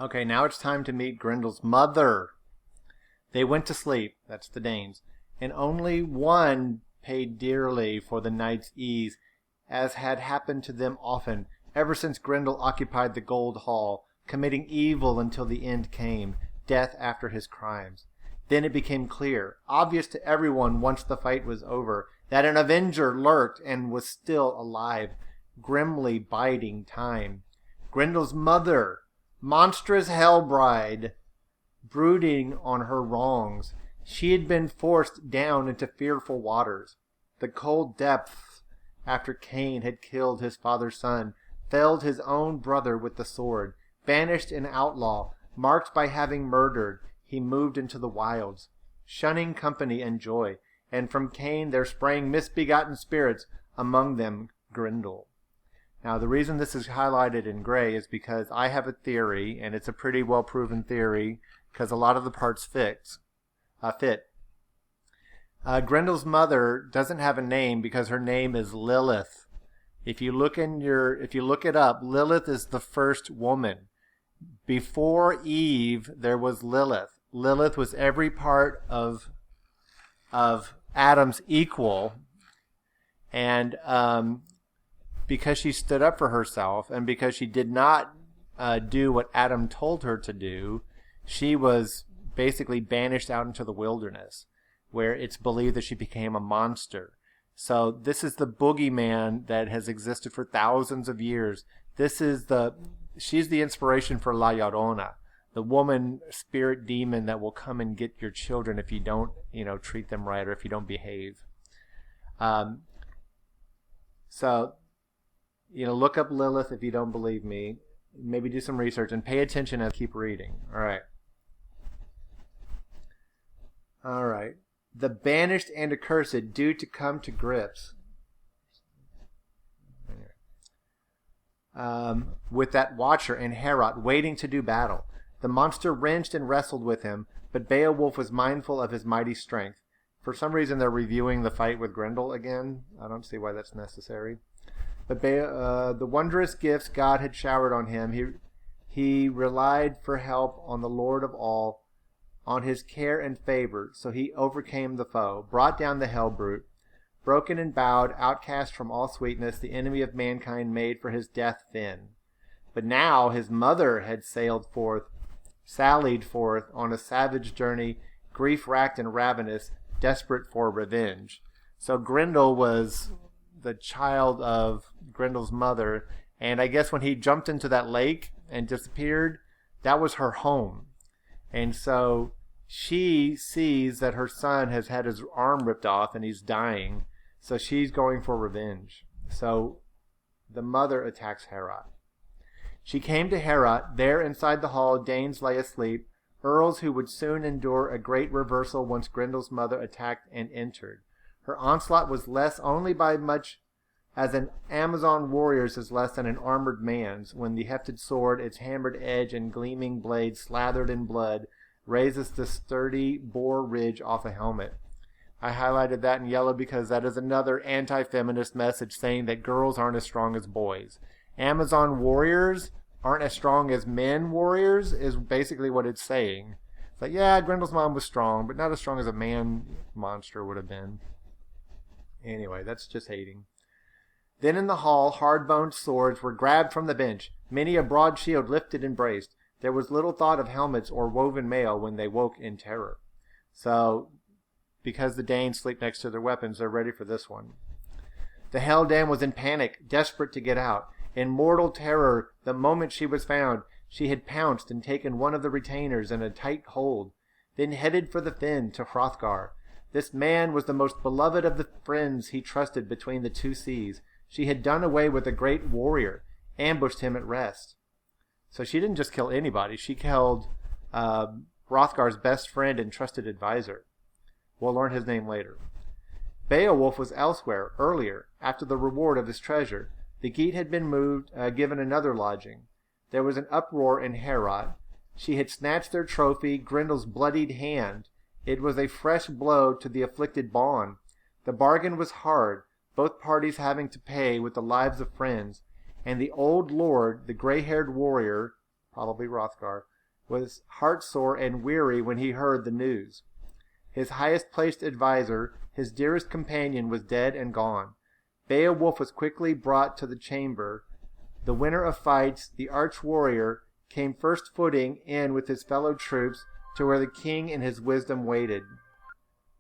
Okay, now it's time to meet Grendel's mother. They went to sleep, that's the Danes, and only one paid dearly for the night's ease, as had happened to them often, ever since Grendel occupied the Gold Hall, committing evil until the end came, death after his crimes. Then it became clear, obvious to everyone once the fight was over, that an avenger lurked and was still alive, grimly biding time. Grendel's mother, monstrous Hellbride, brooding on her wrongs. She had been forced down into fearful waters. The cold depths, after Cain had killed his father's son, felled his own brother with the sword. Banished an outlaw, marked by having murdered, he moved into the wilds, shunning company and joy, and from Cain there sprang misbegotten spirits, among them Grendel. Now, the reason this is highlighted in gray is because I have a theory, and it's a pretty well-proven theory, because a lot of the parts fit. Grendel's mother doesn't have a name because her name is Lilith. If you look it up, Lilith is the first woman. Before Eve, there was Lilith. Lilith was every part of Adam's equal, and because she stood up for herself and because she did not do what Adam told her to do, she was basically banished out into the wilderness, where it's believed that she became a monster. So this is the boogeyman that has existed for thousands of years. She's the inspiration for La Llorona, the woman spirit demon that will come and get your children if you don't, treat them right or if you don't behave. So, look up Lilith if you don't believe me. Maybe do some research and pay attention as I keep reading. All right. The banished and accursed due to come to grips with that watcher and Heorot waiting to do battle. The monster wrenched and wrestled with him, but Beowulf was mindful of his mighty strength. For some reason, they're reviewing the fight with Grendel again. I don't see why that's necessary. But the wondrous gifts God had showered on him, he relied for help on the Lord of all, on his care and favor, so he overcame the foe, brought down the hell brute, broken and bowed, outcast from all sweetness, the enemy of mankind made for his death thin. But now his mother had sallied forth on a savage journey, grief-racked and ravenous, desperate for revenge. So Grendel was the child of Grendel's mother, and I guess when he jumped into that lake and disappeared, that was her home. And so she sees that her son has had his arm ripped off and he's dying, so she's going for revenge. So the mother attacks Heorot. She came to Heorot. There inside the hall, Danes lay asleep, earls who would soon endure a great reversal once Grendel's mother attacked and entered. Her onslaught was less only by much as an Amazon warrior's is less than an armored man's, when the hefted sword, its hammered edge and gleaming blade slathered in blood, raises the sturdy boar ridge off a helmet. I highlighted that in yellow because that is another anti-feminist message saying that girls aren't as strong as boys. Amazon warriors aren't as strong as men warriors is basically what it's saying. It's like, yeah, Grendel's mom was strong, but not as strong as a man monster would have been. Anyway, that's just hating. Then in the hall, hard-boned swords were grabbed from the bench, many a broad shield lifted and braced. There was little thought of helmets or woven mail when they woke in terror. So, because the Danes sleep next to their weapons, they're ready for this one. The Helldam was in panic, desperate to get out. In mortal terror, the moment she was found, she had pounced and taken one of the retainers in a tight hold, then headed for the fen to Hrothgar. This man was the most beloved of the friends he trusted between the two seas. She had done away with a great warrior, ambushed him at rest. So she didn't just kill anybody. She killed Hrothgar's best friend and trusted advisor. We'll learn his name later. Beowulf was elsewhere, earlier, after the reward of his treasure. The Geat had been given another lodging. There was an uproar in Heorot. She had snatched their trophy, Grendel's bloodied hand. It was a fresh blow to the afflicted bawn. The bargain was hard, both parties having to pay with the lives of friends, and the old lord, the gray-haired warrior, probably Hrothgar, was heartsore and weary when he heard the news. His highest-placed adviser, his dearest companion, was dead and gone. Beowulf was quickly brought to the chamber. The winner of fights, the arch-warrior, came first footing in with his fellow troops to where the king in his wisdom waited.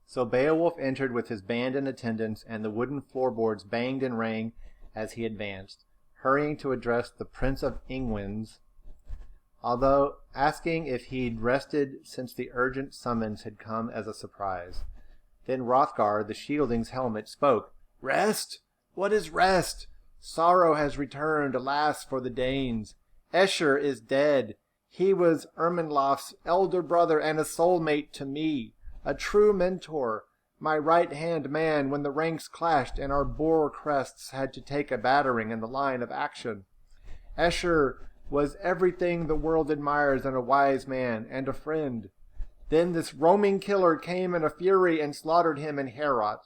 So Beowulf entered with his band in attendance, and the wooden floorboards banged and rang as he advanced, hurrying to address the Prince of Ingwins, although asking if he'd rested since the urgent summons had come as a surprise. Then Hrothgar, the shielding's helmet, spoke. "Rest? What is rest? Sorrow has returned, alas, for the Danes. Escher is dead. He was Ermenlof's elder brother and a soulmate to me, a true mentor, my right-hand man when the ranks clashed and our boar crests had to take a battering in the line of action. Escher was everything the world admires in a wise man and a friend. Then this roaming killer came in a fury and slaughtered him in Heorot.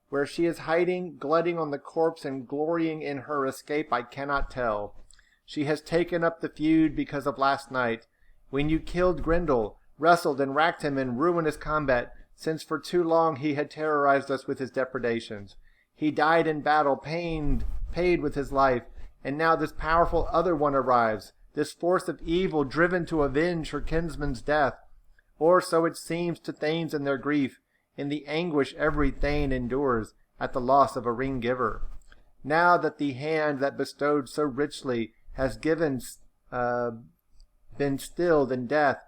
Where she is hiding, glutting on the corpse and glorying in her escape, I cannot tell. She has taken up the feud because of last night, when you killed Grendel, wrestled and racked him in ruinous combat, since for too long he had terrorized us with his depredations. He died in battle, paid with his life, and now this powerful other one arrives, this force of evil driven to avenge her kinsman's death. Or so it seems to thanes in their grief, in the anguish every thane endures at the loss of a ring-giver. Now that the hand that bestowed so richly has been stilled in death,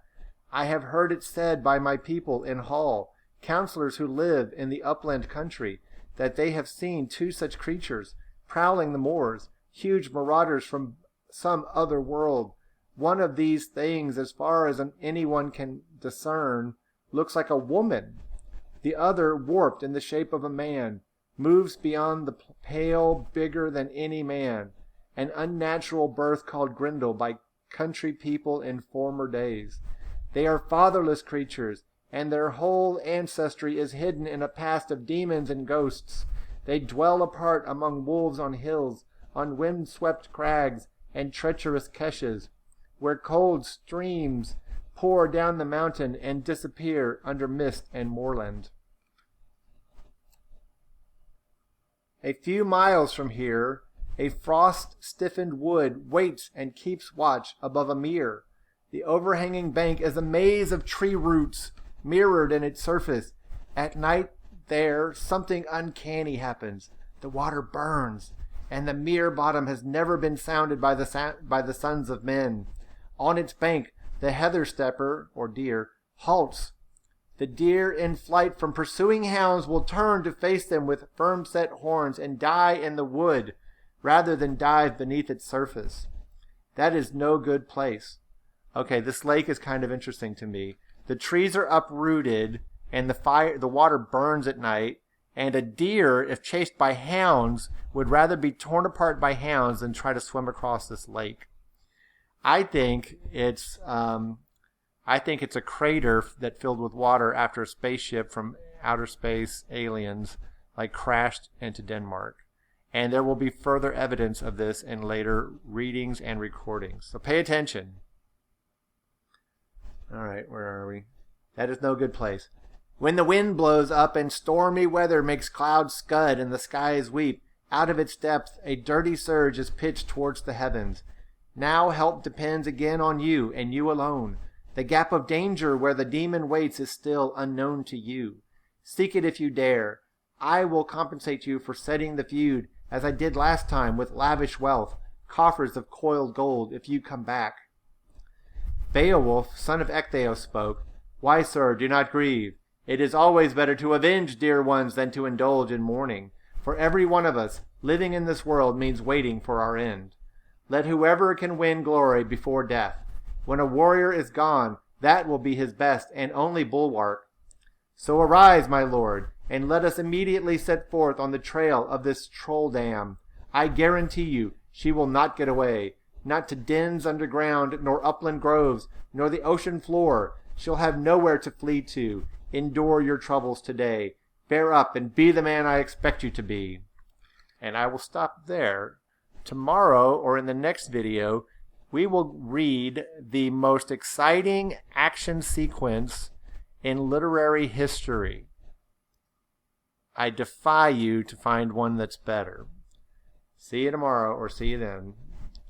I have heard it said by my people in Hall, counselors who live in the upland country, that they have seen two such creatures, prowling the moors, huge marauders from some other world. One of these things, as far as anyone can discern, looks like a woman. The other, warped in the shape of a man, moves beyond the pale, bigger than any man, an unnatural birth called Grendel by country people in former days. They are fatherless creatures, and their whole ancestry is hidden in a past of demons and ghosts. They dwell apart among wolves on hills, on wind-swept crags, and treacherous caches, where cold streams pour down the mountain and disappear under mist and moorland. A few miles from here, a frost-stiffened wood waits and keeps watch above a mere. The overhanging bank is a maze of tree roots, mirrored in its surface. At night there, something uncanny happens. The water burns, and the mere bottom has never been sounded by the sons of men. On its bank, the heather stepper, or deer, halts. The deer in flight from pursuing hounds will turn to face them with firm-set horns and die in the wood, rather than dive beneath its surface. That is no good place. Okay, this lake is kind of interesting to me. The trees are uprooted, and the water burns at night, and a deer, if chased by hounds, would rather be torn apart by hounds than try to swim across this lake. I think it's a crater that filled with water after a spaceship from outer space aliens crashed into Denmark. And there will be further evidence of this in later readings and recordings. So pay attention. All right, where are we? That is no good place. When the wind blows up and stormy weather makes clouds scud and the skies weep, out of its depths a dirty surge is pitched towards the heavens. Now help depends again on you, and you alone. The gap of danger where the demon waits is still unknown to you. Seek it if you dare. I will compensate you for setting the feud, as I did last time, with lavish wealth, coffers of coiled gold, if you come back. Beowulf, son of Ecgtheow, spoke. Why, sir, do not grieve. It is always better to avenge dear ones than to indulge in mourning. For every one of us, living in this world means waiting for our end. Let whoever can win glory before death. When a warrior is gone, that will be his best and only bulwark. So arise, my lord, and let us immediately set forth on the trail of this troll dam. I guarantee you, she will not get away, not to dens underground, nor upland groves, nor the ocean floor. She'll have nowhere to flee to. Endure your troubles today. Bear up and be the man I expect you to be. And I will stop there. Tomorrow, or in the next video, we will read the most exciting action sequence in literary history. I defy you to find one that's better. See you tomorrow, or see you then.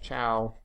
Ciao.